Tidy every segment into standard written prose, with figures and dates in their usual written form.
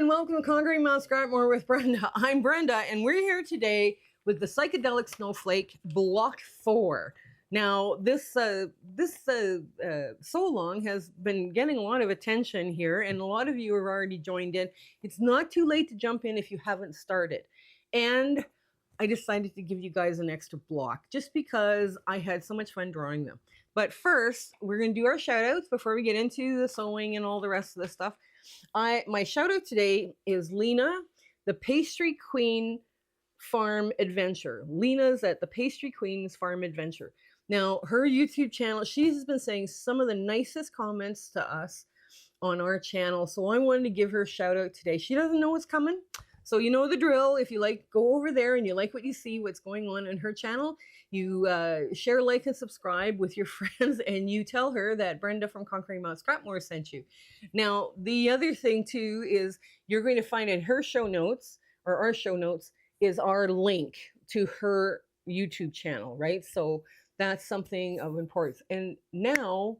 and welcome to Conquering Mount Scrapmore with Brenda. I'm Brenda, and we're here today with the Psychedelic Snowflake Block 4. Now, this so long has been getting a lot of attention here, and a lot of you have already joined in. It's not too late to jump in if you haven't started. And I decided to give you guys an extra block just because I had so much fun drawing them. But first, we're going to do our shout outs before we get into the sewing and all the rest of the stuff. My shout out today is Leana, the Pastry Queen Farm Adventure. Leana's at the Pastry Queen's Farm Adventure. Now, her YouTube channel, she's been saying some of the nicest comments to us on our channel. So I wanted to give her a shout out today. She doesn't know what's coming. So you know the drill. If you like, go over there and you like what you see, what's going on in her channel, you share, like, and subscribe with your friends, and you tell her that Brenda from Conquering Mount Scrapmore sent you. Now, the other thing too is you're going to find in her show notes, or our show notes, is our link to her YouTube channel, right? So that's something of importance. And now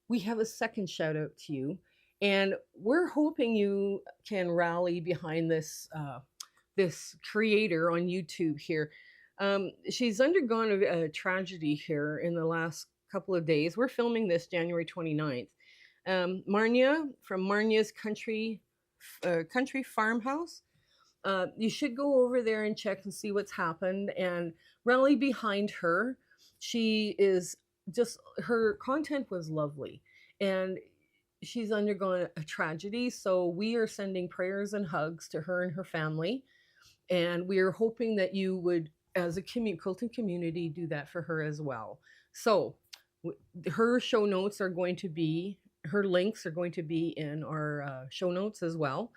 we have a second shout out to you. And we're hoping you can rally behind this this creator on YouTube here. She's undergone a tragedy here in the last couple of days. We're filming this January 29th. Marnae from Marnae's Country Farmhouse. You should go over there and check and see what's happened and rally behind her. She is just, her content was lovely. And she's undergone a tragedy, so we are sending prayers and hugs to her and her family, and we are hoping that you would, as a quilting community, do that for her as well. So her show notes are going to be, her links are going to be in our show notes as well.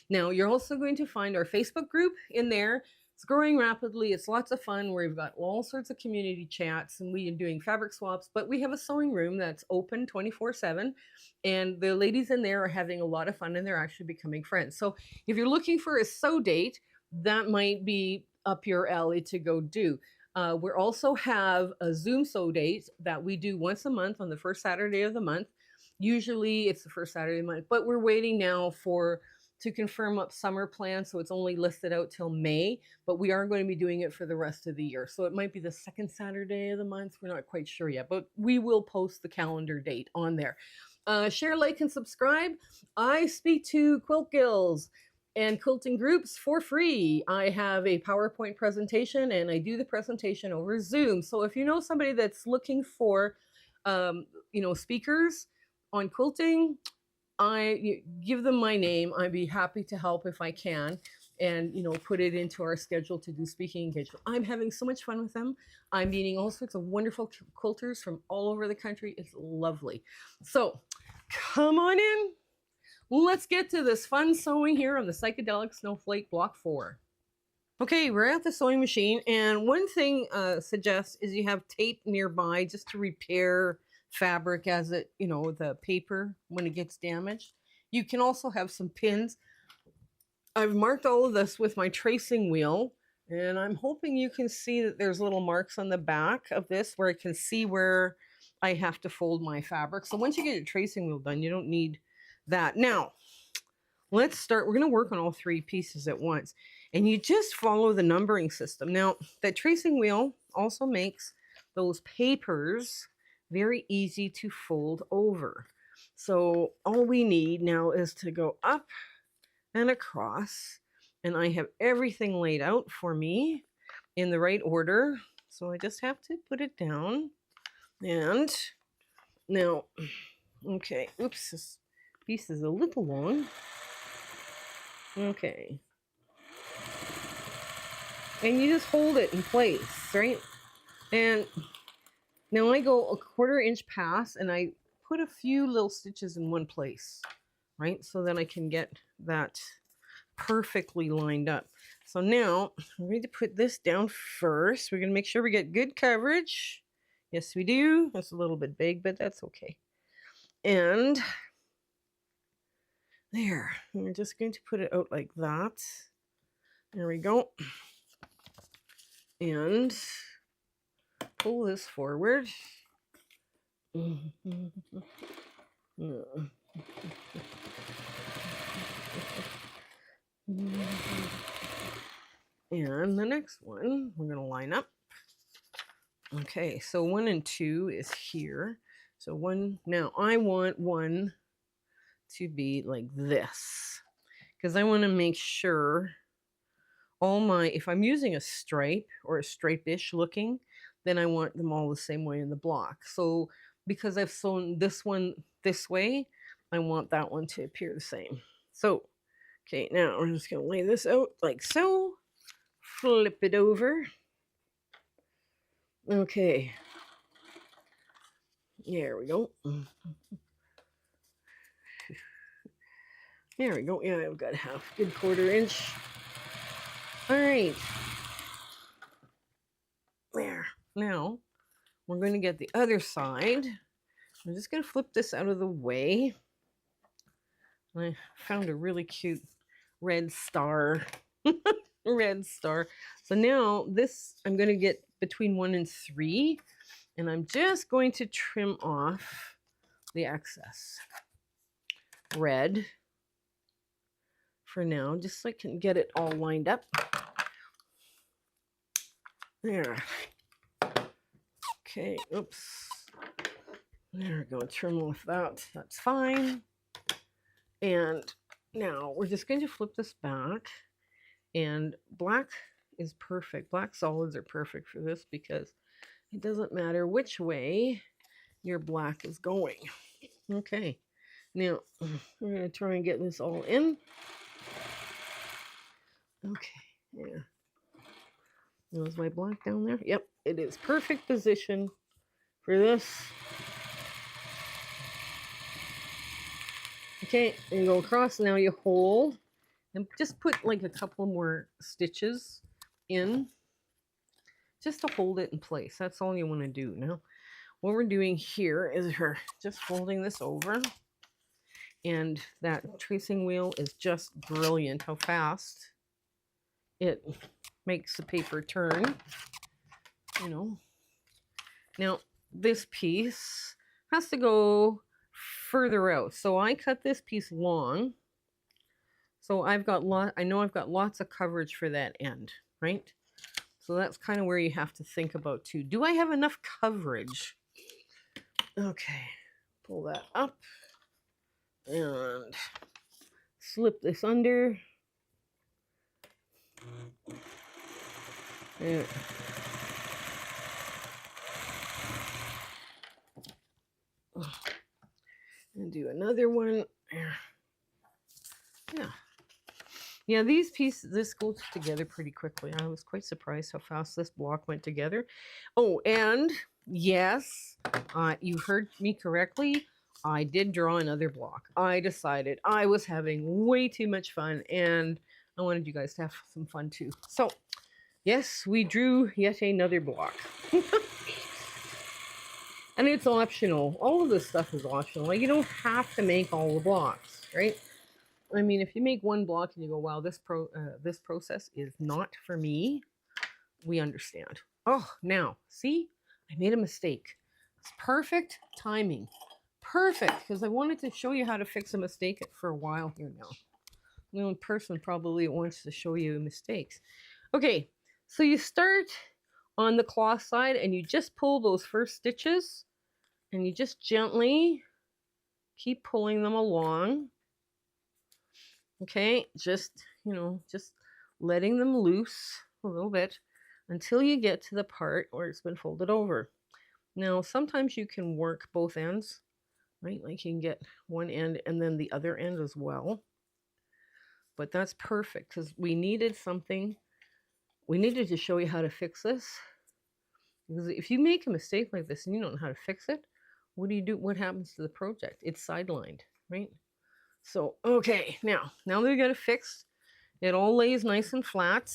Now, you're also going to find our Facebook group in there. It's growing rapidly. It's lots of fun. We've got all sorts of community chats, and we are doing fabric swaps, but we have a sewing room that's open 24/7, and the ladies in there are having a lot of fun, and they're actually becoming friends. So if you're looking for a sew date, that might be up your alley to go do. We also have a Zoom sew date that we do once a month on the first Saturday of the month. Usually it's the first Saturday of the month, but we're waiting now to confirm up summer plans, so it's only listed out till May, but we are going to be doing it for the rest of the year. So it might be the second Saturday of the month. We're not quite sure yet, but we will post the calendar date on there. Share, like, and subscribe. I speak to quilt guilds and quilting groups for free. I have a PowerPoint presentation, and I do the presentation over Zoom. So if you know somebody that's looking for, speakers on quilting, I give them my name. I'd be happy to help if I can, and put it into our schedule to do speaking engagement. I'm having so much fun with them. I'm meeting all sorts of wonderful quilters from all over the country. It's lovely. So come on in. Let's get to this fun sewing here on the Psychedelic Snowflake Block 4. Okay, we're at the sewing machine, and one thing suggests is you have tape nearby just to repair fabric as it, the paper when it gets damaged. You can also have some pins. I've marked all of this with my tracing wheel, and I'm hoping you can see that there's little marks on the back of this where I can see where I have to fold my fabric. So once you get your tracing wheel done, you don't need that. Now, let's start. We're going to work on all three pieces at once, and you just follow the numbering system. Now, that tracing wheel also makes those papers very easy to fold over. So all we need now is to go up and across, and I have everything laid out for me in the right order. So I just have to put it down. And now, okay, oops, this piece is a little long. Okay. And you just hold it in place, right? And now I go a 1/4 inch pass, and I put a few little stitches in one place, right? So then I can get that perfectly lined up. So now I'm going to put this down first. We're going to make sure we get good coverage. Yes, we do. That's a little bit big, but that's okay. And there, we're just going to put it out like that. There we go. And pull this forward. And the next one, we're going to line up. Okay, so 1 and 2 is here. So 1, now I want 1 to be like this, because I want to make sure all my, if I'm using a stripe or a stripe-ish looking, then I want them all the same way in the block. So because I've sewn this one this way, I want that one to appear the same. So, okay, now we're just going to lay this out like so. Flip it over. Okay. There we go. There we go. Yeah, I've got half, good 1/4 inch. All right. There. Now, we're going to get the other side. I'm just going to flip this out of the way. I found a really cute red star. Red star. So now this, I'm going to get between 1 and 3. And I'm just going to trim off the excess red for now, just so I can get it all lined up. There. Okay, oops. There we go, trim off that. That's fine. And now we're just going to flip this back. And black is perfect. Black solids are perfect for this because it doesn't matter which way your black is going. Okay, now we're going to try and get this all in. Okay, yeah. Was my black down there? Yep, it is perfect position for this. Okay, and go across. Now you hold and just put like a couple more stitches in just to hold it in place. That's all you want to do. Now, what we're doing here is we're just folding this over. And that tracing wheel is just brilliant how fast it makes the paper turn, you know. Now, this piece has to go further out. So I cut this piece long. So I know I've got lots of coverage for that end, right? So that's kind of where you have to think about too. Do I have enough coverage? Okay, pull that up and slip this under. There. And do another one. Yeah, these pieces, this goes together pretty quickly. I was quite surprised how fast this block went together. Oh, and yes, you heard me correctly. I did draw another block. I decided I was having way too much fun and I wanted you guys to have some fun too. So, yes, we drew yet another block. And it's optional. All of this stuff is optional. Like, you don't have to make all the blocks, right? I mean, if you make one block and you go, wow, this process is not for me, we understand. Oh, now, see? I made a mistake. It's perfect timing. Perfect, because I wanted to show you how to fix a mistake for a while here now. The only person probably wants to show you mistakes. Okay, so you start on the cloth side and you just pull those first stitches and you just gently keep pulling them along. Okay, just, just letting them loose a little bit until you get to the part where it's been folded over. Now, sometimes you can work both ends, right? Like you can get one end and then the other end as well. But that's perfect because we needed something. We needed to show you how to fix this. Because if you make a mistake like this and you don't know how to fix it, what do you do? What happens to the project? It's sidelined, right? So, okay, now that we got it fixed, it all lays nice and flat.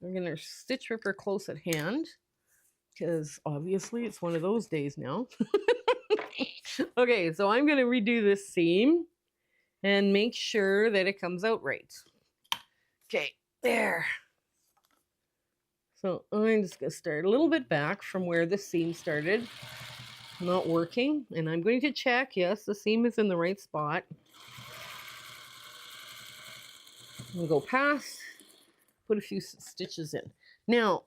We're going to stitch ripper close at hand because obviously it's one of those days now. Okay, so I'm going to redo this seam and make sure that it comes out right. Okay, there. So I'm just going to start a little bit back from where the seam started. Not working, and I'm going to check, yes, the seam is in the right spot. I'm gonna go past, put a few stitches in. Now,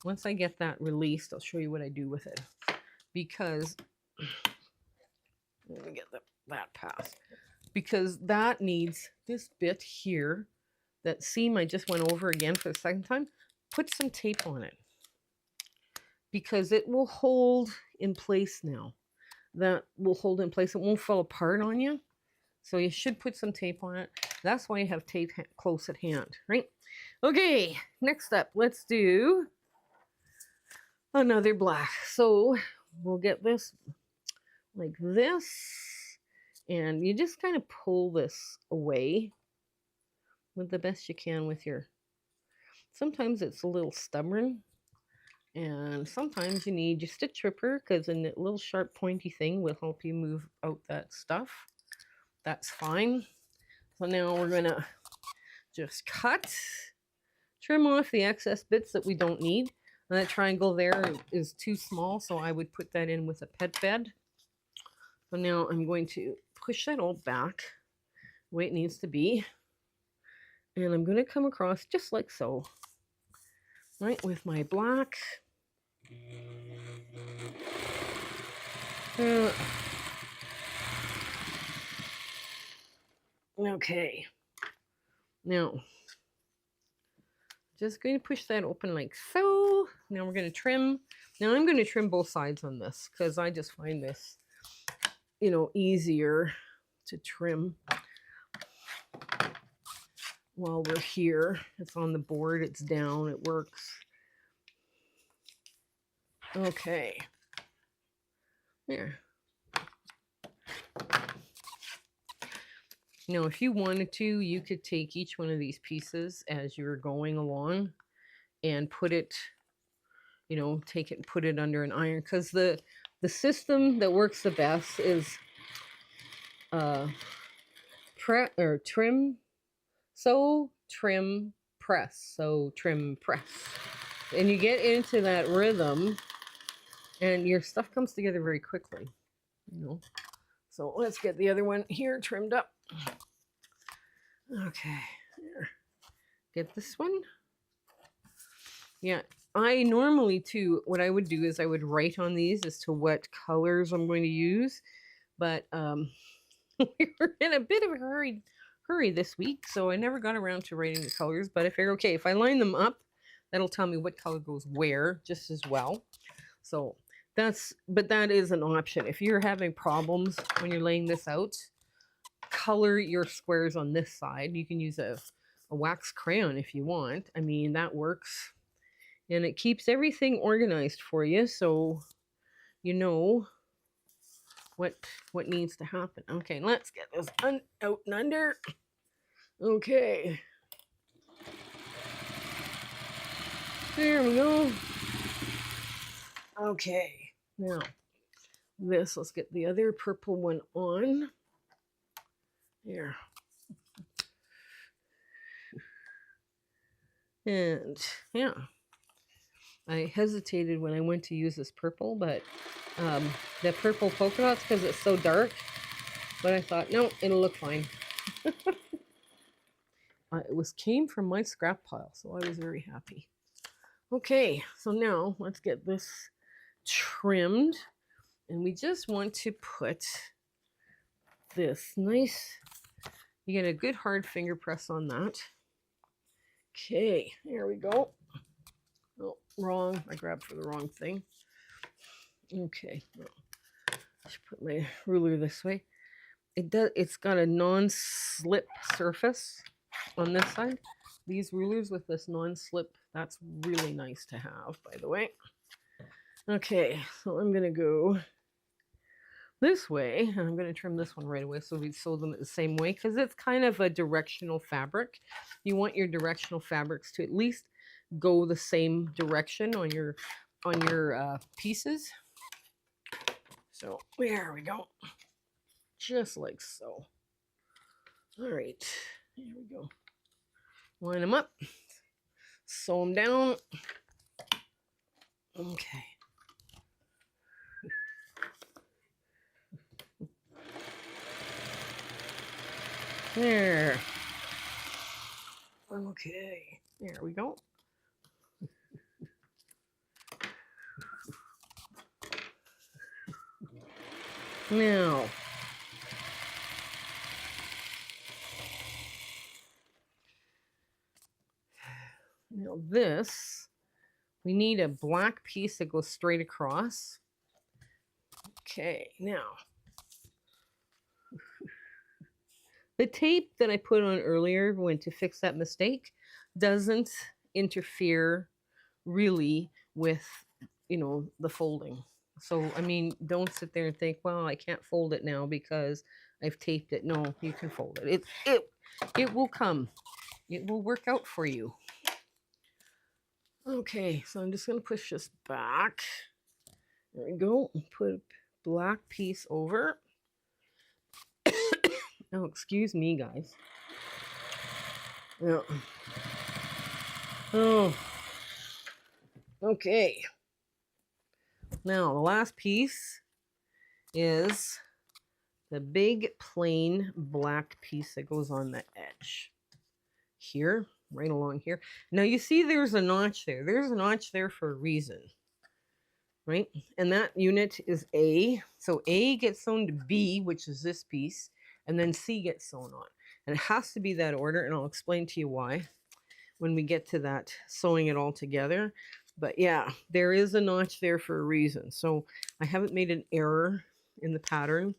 once I get that released, I'll show you what I do with it. Because, let me get that past. Because that needs this bit here, that seam I just went over again for the second time, put some tape on it. Because it will hold in place now. That will hold in place. It won't fall apart on you. So you should put some tape on it. That's why you have tape close at hand, right? Okay, next up, let's do another black. So we'll get this like this, and you just kind of pull this away with the best you can with your, sometimes it's a little stubborn, and sometimes you need your stitch ripper, because a little sharp pointy thing will help you move out that stuff. That's fine. So now we're gonna just cut, trim off the excess bits that we don't need. And that triangle there is too small, so I would put that in with a pet bed. So now I'm going to push that all back the way it needs to be. And I'm going to come across just like so, right, with my black. Okay. Now, just going to push that open like so. Now we're going to trim. Now I'm going to trim both sides on this, because I just find this, you know, easier to trim while we're here. It's on the board, it's down, it works. Okay. There. Now, if you wanted to, you could take each one of these pieces as you're going along and put it, you know, take it and put it under an iron, because the system that works the best is trim, sew, trim, press, sew, trim, press. And you get into that rhythm and your stuff comes together very quickly, you know. So let's get the other one here trimmed up. Okay, there. Get this one. Yeah, I normally too, what I would do is I would write on these as to what colors I'm going to use, but we were in a bit of a hurry this week, so I never got around to writing the colors. But I figure, okay, if I line them up, that'll tell me what color goes where just as well. So but that is an option. If you're having problems when you're laying this out, color your squares on this side. You can use a wax crayon if you want. I mean, that works. And it keeps everything organized for you, so you know what needs to happen. Okay, let's get this out and under. Okay. There we go. Okay, now let's get the other purple one on. Here. And yeah, I hesitated when I went to use this purple, but the purple polka dots, because it's so dark, but I thought, no, it'll look fine. It came from my scrap pile, so I was very happy. Okay, so now let's get this trimmed, and we just want to put this nice, you get a good hard finger press on that. Okay, here we go. Oh, wrong, I grabbed for the wrong thing. Okay, I should put my ruler this way. It's got a non-slip surface on this side. These rulers with this non-slip, that's really nice to have, by the way. Okay, so I'm gonna go this way, and I'm gonna trim this one right away so we sew them the same way, because it's kind of a directional fabric. You want your directional fabrics to at least go the same direction on your pieces. So there we go, just like so. All right, here we go. Line them up, sew them down. Okay. There. Okay, there we go. Now, this, we need a black piece that goes straight across. Okay, now, the tape that I put on earlier when to fix that mistake doesn't interfere really with, the folding. So, I mean, don't sit there and think, well, I can't fold it now because I've taped it. No, you can fold it. It will come. It will work out for you. Okay, so I'm just going to push this back. There we go. Put a black piece over. Oh, excuse me, guys. Yeah. Oh. Okay. Now, the last piece is the big plain black piece that goes on the edge. Here, right along here. Now, you see there's a notch there. There's a notch there for a reason. Right? And that unit is A. So A gets sewn to B, which is this piece, and then C gets sewn on. And it has to be that order, and I'll explain to you why when we get to that sewing it all together. But yeah, there is a notch there for a reason. So I haven't made an error in the pattern.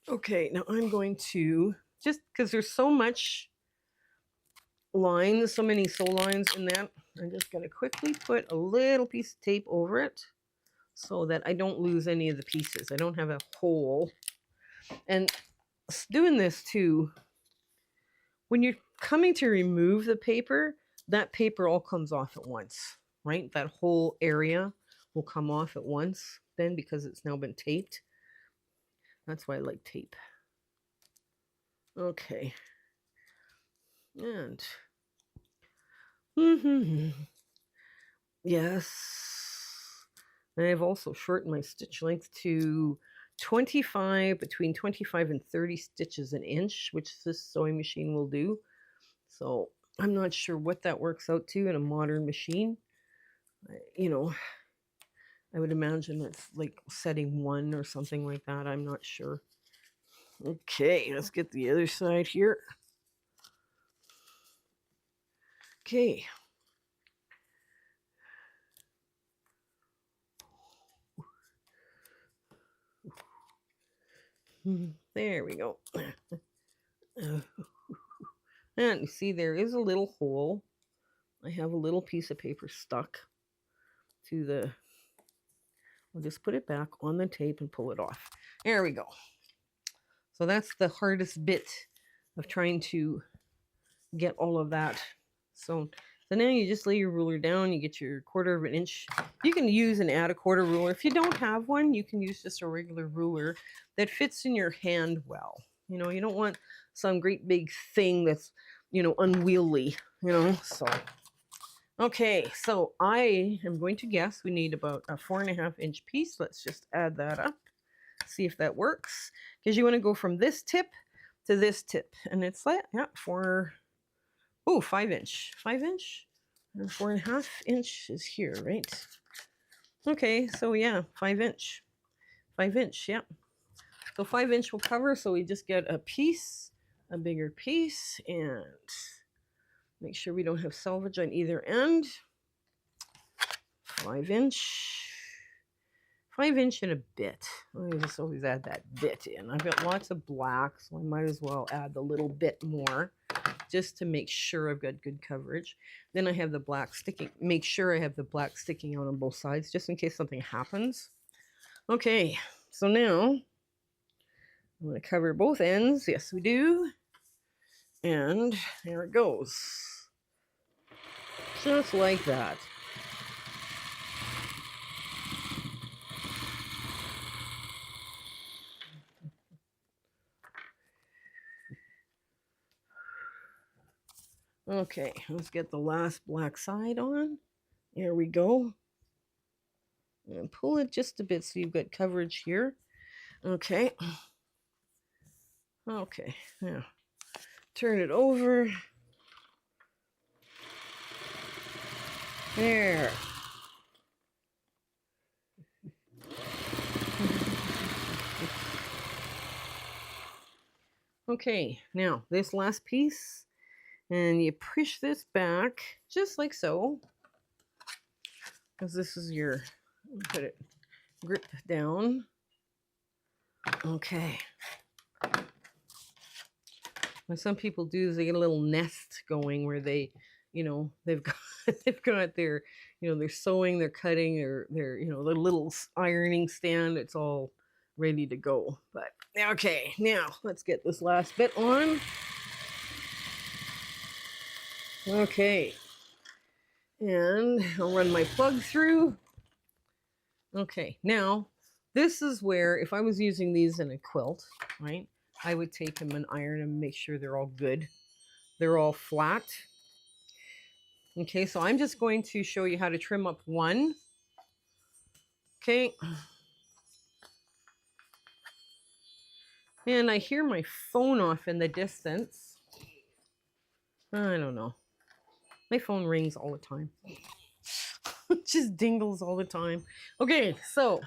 Okay, now I'm going to, just because there's so much lines, so many sew lines in that, I'm just going to quickly put a little piece of tape over it so that I don't lose any of the pieces. I don't have a hole. And doing this too, when you're coming to remove the paper, that paper all comes off at once, right? That whole area will come off at once then because it's now been taped. That's why I like tape. Okay. And yes. And I've also shortened my stitch length to 25, between 25 and 30 stitches an inch, which this sewing machine will do. So I'm not sure what that works out to in a modern machine. I would imagine it's like setting 1 or something like that. I'm not sure. Okay, let's get the other side here. Okay. There we go. And you see there is a little hole. I have a little piece of paper stuck to the, I'll just put it back on the tape and pull it off. There we go. So that's the hardest bit of trying to get all of that. So now you just lay your ruler down, you get your 1/4 of an inch. You can use and add a 1/4 ruler. If you don't have one, you can use just a regular ruler that fits in your hand well. You don't want some great big thing that's, unwieldy, so. Okay, so I am going to guess we need about a 4.5 inch piece. Let's just add that up, see if that works. Because you want to go from this tip to this tip. And it's like, yeah, 5 inch. 5 inch? And 4.5 inch is here, right? Okay, so yeah, 5 inch. 5 inch, yeah. So 5 inch will cover, so we just get a piece, a bigger piece, and make sure we don't have selvage on either end. 5 inch. 5 inch and a bit. Let me just always add that bit in. I've got lots of black, so I might as well add the little bit more just to make sure I've got good coverage. Then I have the black sticking. Make sure I have the black sticking out on both sides just in case something happens. Okay, so now I'm going to cover both ends. Yes, we do. And there it goes. Just like that. Okay, let's get the last black side on. There we go. And pull it just a bit so you've got coverage here. Okay. Okay, now turn it over. There. Okay, now this last piece, and you push this back just like so, because this is your, put it, grip down. Okay. What some people do is they get a little nest going where they, they've got they've got their, they're sewing, they're cutting, their their little ironing stand. It's all ready to go. But okay, now let's get this last bit on. Okay, and I'll run my plug through. Okay, now this is where if I was using these in a quilt, right, I would take them and iron them, make sure they're all good. They're all flat. Okay, so I'm just going to show you how to trim up one. Okay. And I hear my phone off in the distance. I don't know. My phone rings all the time. It just dingles all the time. Okay, so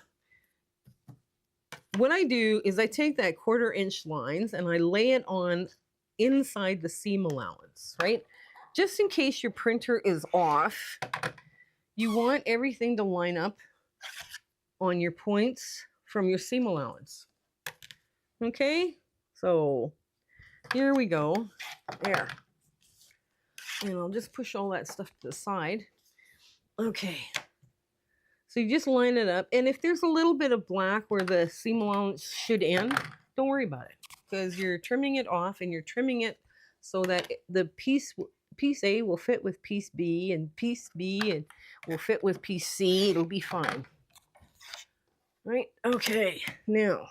what I do is I take that 1/4 inch lines and I lay it on inside the seam allowance, right? Just in case your printer is off, you want everything to line up on your points from your seam allowance. Okay, so here we go. There. And I'll just push all that stuff to the side. Okay. So you just line it up. And if there's a little bit of black where the seam allowance should end, don't worry about it. Because you're trimming it off and you're trimming it so that the piece A will fit with piece B and piece B will fit with piece C. It'll be fine. Right? Okay. Now,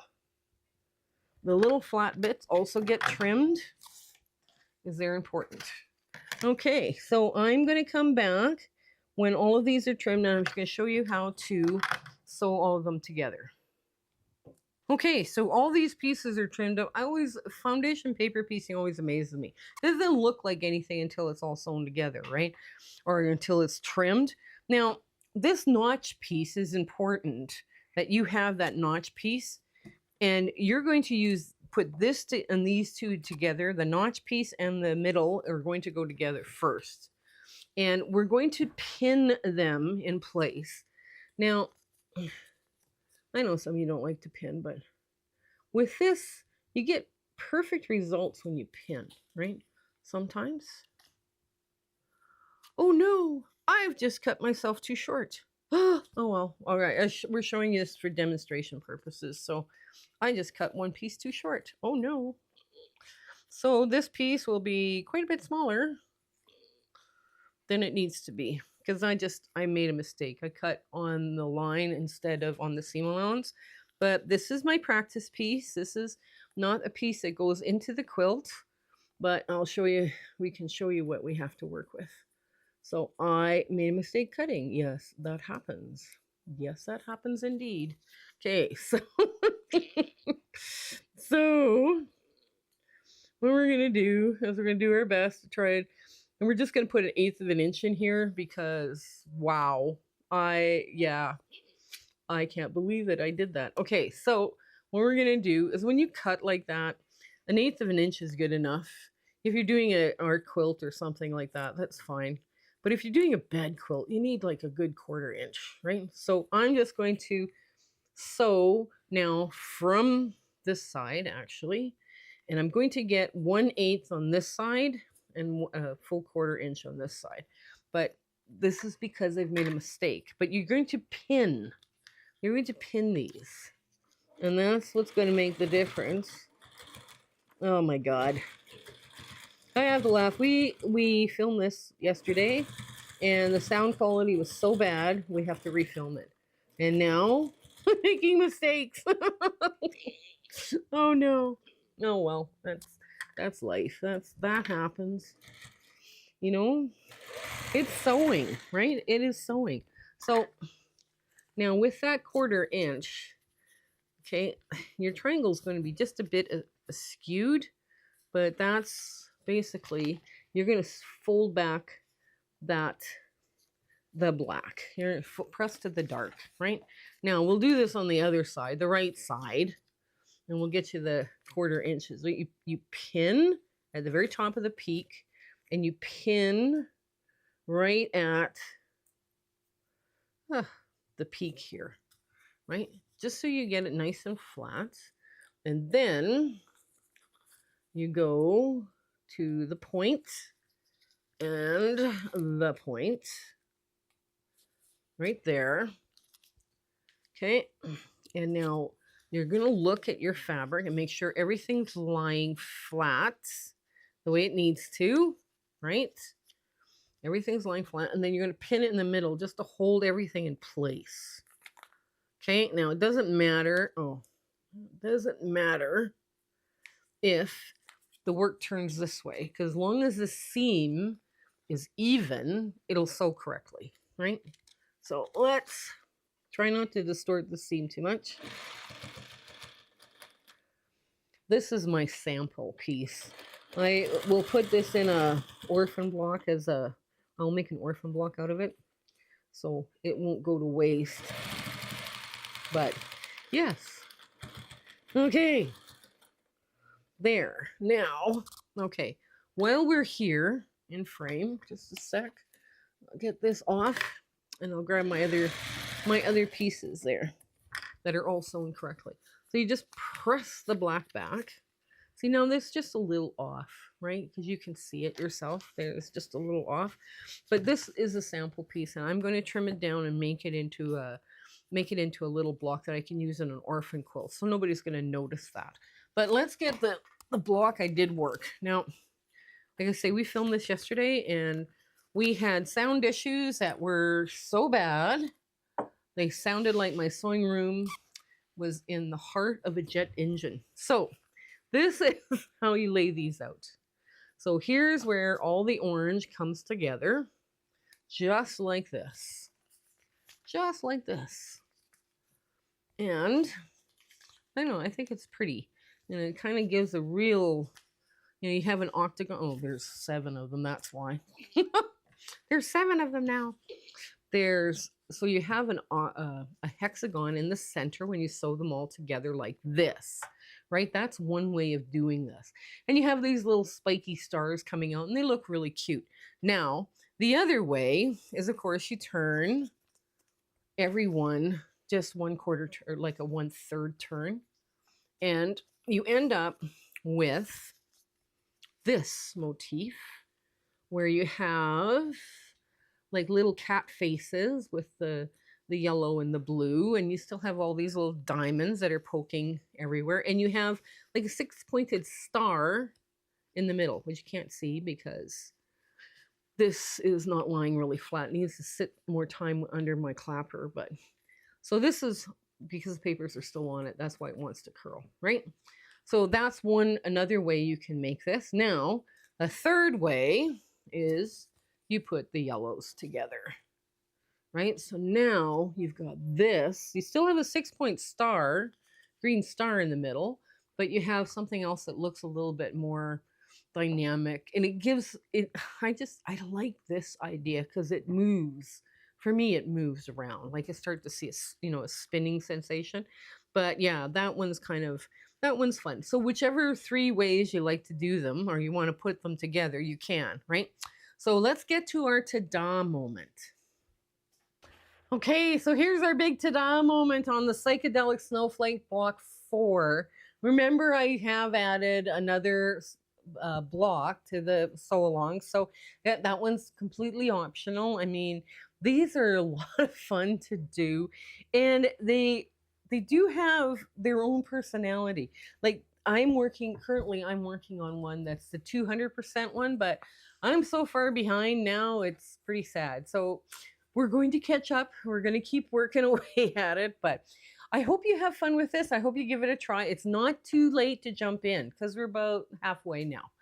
the little flat bits also get trimmed because they're important. Okay, so I'm going to come back when all of these are trimmed, and I'm just going to show you how to sew all of them together. Okay, so all these pieces are trimmed up. Foundation paper piecing always amazes me. It doesn't look like anything until it's all sewn together, right? Or until it's trimmed. Now, this notch piece is important that you have that notch piece. And you're going to put this and these two together. The notch piece and the middle are going to go together first. And we're going to pin them in place. Now, I know some of you don't like to pin, but with this, you get perfect results when you pin, right? Sometimes. Oh no, I've just cut myself too short. Oh well, all right. We're showing you this for demonstration purposes. So I just cut one piece too short. Oh no. So this piece will be quite a bit smaller than it needs to be because I made a mistake. I cut on the line instead of on the seam allowance. But this is my practice piece. This is not a piece that goes into the quilt, but I'll show you, we can show you what we have to work with. So I made a mistake cutting. Yes, that happens. Yes, that happens indeed. Okay, so so what we're gonna do is we're gonna do our best to try it, and we're just gonna put 1/8 of an inch in here because wow, I can't believe that I did that. Okay, so what we're gonna do is when you cut like that, 1/8 of an inch is good enough. If you're doing an art quilt or something like that, that's fine. But if you're doing a bed quilt, you need like a good 1/4 inch, right? So I'm just going to sew now from this side actually, and I'm going to get 1/8 on this side and a full 1/4 inch on this side. But this is because I've made a mistake. But you're going to pin. You're going to pin these. And that's what's going to make the difference. Oh my God. I have to laugh. We filmed this yesterday, and the sound quality was so bad, we have to refilm it. And now, I'm making mistakes. Oh no. Oh well, that's life. That happens. You know, it's sewing, right? It is sewing. So now with that 1/4 inch, okay, your triangle is going to be just a bit skewed, but that's basically, you're going to fold back the black. Here, press to the dark, right? Now we'll do this on the other side, the right side, and we'll get you the 1/4 inches. So you pin at the very top of the peak, and you pin right at the peak here, right? Just so you get it nice and flat. And then you go to the point and the point right there. Okay. And now you're going to look at your fabric and make sure everything's lying flat the way it needs to, right? Everything's lying flat. And then you're going to pin it in the middle just to hold everything in place. Okay. Now it doesn't matter. It doesn't matter if the work turns this way, because as long as the seam is even, it'll sew correctly, right? So let's try not to distort the seam too much. This is my sample piece. I will put this in a orphan block I'll make an orphan block out of it, so it won't go to waste. But yes. Okay. There. Now, okay. While we're here in frame, just a sec. I'll get this off and I'll grab my other pieces there that are all sewn correctly. So you just press the black back. See, now this is just a little off, right? Because you can see it yourself. There's just a little off. But this is a sample piece, and I'm going to trim it down and make it into a little block that I can use in an orphan quilt. So nobody's going to notice that. But let's get the block I did work. Now, like I say, we filmed this yesterday, and we had sound issues that were so bad. They sounded like my sewing room was in the heart of a jet engine. So this is how you lay these out. So here's where all the orange comes together, just like this. Just like this. And I don't know, I think it's pretty. And it kind of gives a real, you have an octagon. Oh, there's 7 of them. That's why. There's 7 of them now. So you have a hexagon in the center when you sew them all together like this, right? That's one way of doing this. And you have these little spiky stars coming out, and they look really cute. Now, the other way is, of course, you turn every one just 1/4 or like a 1/3 turn, and you end up with this motif where you have like little cat faces with the yellow and the blue, and you still have all these little diamonds that are poking everywhere, and you have like a 6-pointed star in the middle, which you can't see because this is not lying really flat. It needs to sit more time under my clapper. But so this is because the papers are still on it. That's why it wants to curl, right? So that's another way you can make this. Now, a third way is you put the yellows together, right? So now you've got this. You still have a 6-point star, green star in the middle, but you have something else that looks a little bit more dynamic, and it gives it. I like this idea because it moves. For me, it moves around. Like I start to see a spinning sensation. But yeah, that one's fun. So whichever 3 ways you like to do them, or you want to put them together, you can, right? So let's get to our ta-da moment. Okay, so here's our big ta-da moment on the Psychedelic Snowflake Block 4. Remember, I have added another block to the sew along, so that one's completely optional. I mean, these are a lot of fun to do, and they do have their own personality. Like currently I'm working on one that's the 200% one, but I'm so far behind now, it's pretty sad. So we're going to catch up. We're going to keep working away at it, but I hope you have fun with this. I hope you give it a try. It's not too late to jump in because we're about halfway now.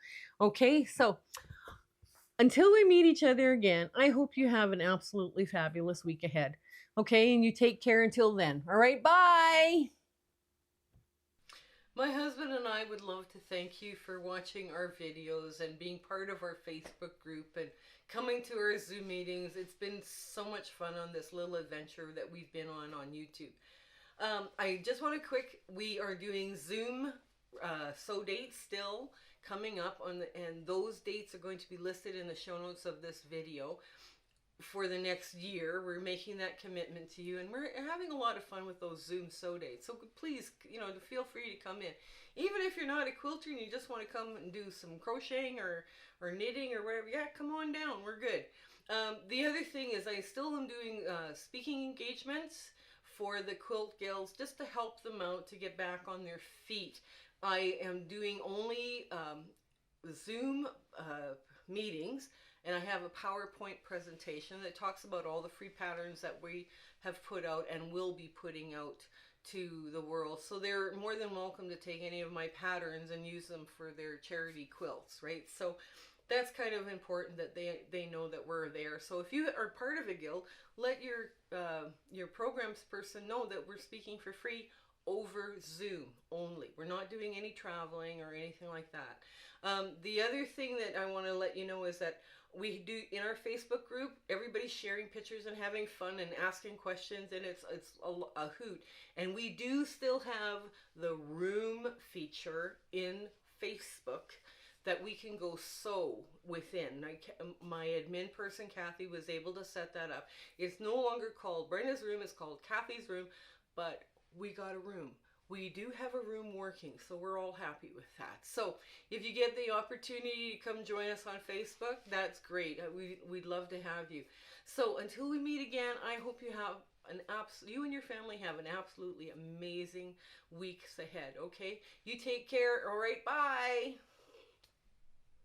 Okay, so until we meet each other again, I hope you have an absolutely fabulous week ahead. Okay, and you take care until then. All right, bye. My husband and I would love to thank you for watching our videos and being part of our Facebook group and coming to our Zoom meetings. It's been so much fun on this little adventure that we've been on YouTube. I just want to we are doing Zoom dates still coming up and those dates are going to be listed in the show notes of this video for the next year. We're making that commitment to you, and we're having a lot of fun with those Zoom dates. So please, feel free to come in. Even if you're not a quilter and you just want to come and do some crocheting or knitting or whatever, yeah, come on down. We're good. The other thing is I still am doing speaking engagements for the quilt gals just to help them out to get back on their feet. I am doing only Zoom meetings, and I have a PowerPoint presentation that talks about all the free patterns that we have put out and will be putting out to the world. So they're more than welcome to take any of my patterns and use them for their charity quilts, right? So that's kind of important that they know that we're there. So if you are part of a guild, let your programs person know that we're speaking for free over Zoom only. We're not doing any traveling or anything like that. The other thing that I want to let you know is that we do in our Facebook group, everybody's sharing pictures and having fun and asking questions, and it's a hoot. And we do still have the room feature in Facebook that we can go sew within. My admin person, Kathy, was able to set that up. It's no longer called Brenda's room, it's called Kathy's room, but we got a room. We do have a room working, so we're all happy with that. So if you get the opportunity to come join us on Facebook, that's great. We'd love to have you. So until we meet again, I hope you have you and your family have an absolutely amazing weeks ahead, okay? You take care. All right, bye.